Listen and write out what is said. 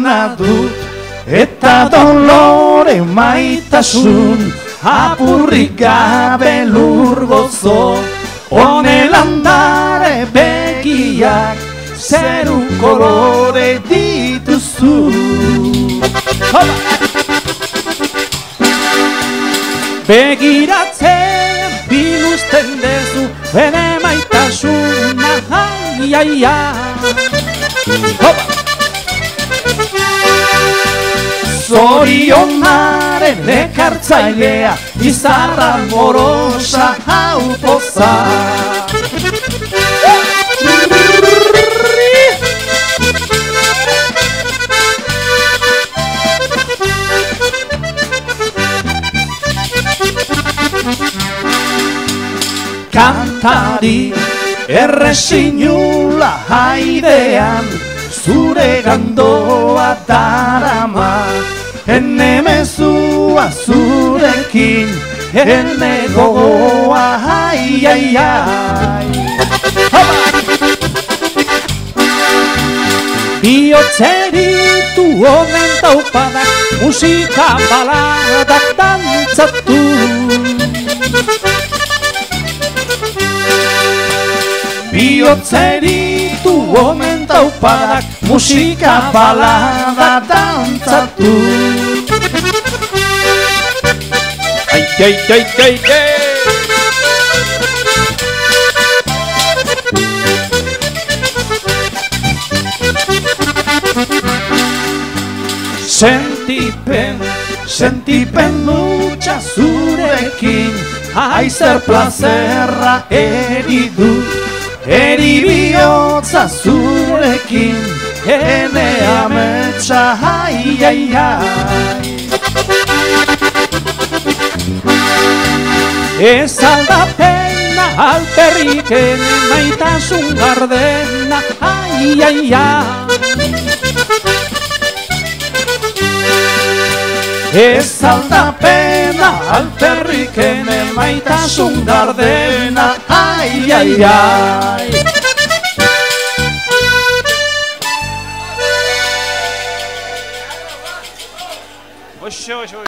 dena dut, eta dolore maitasun, apurrik gabe lur gozo, honelan dare begiak, zeru kolore dituzu. Begiratzen biluzten dezu, bere maitasuna, ai, ai, ai. Zorionaren ekartzailea, izarra morosa hau poza. Kantari erresinula haidean, zure gandoa darama, ene mezua zurekin, ene gogoa, ai, ai, ai. Biotzeritu honen taupadak, musika baladak dantzatu. Biotzeritu omen taupadak, musika balada dantzatu. Ai, ai, ai, ai, ai. Sentipen lutsa zurekin, aizer plazerra eridu. Eri bihotza zurekin, ene ametsa, ai, ai, ai. Ez aldapena alperrik ene maitasun gardena, ai, ai, ai. Ez aldapena alperrik ene maitasun gardena, ai, ai, ai. Oixo, oixo.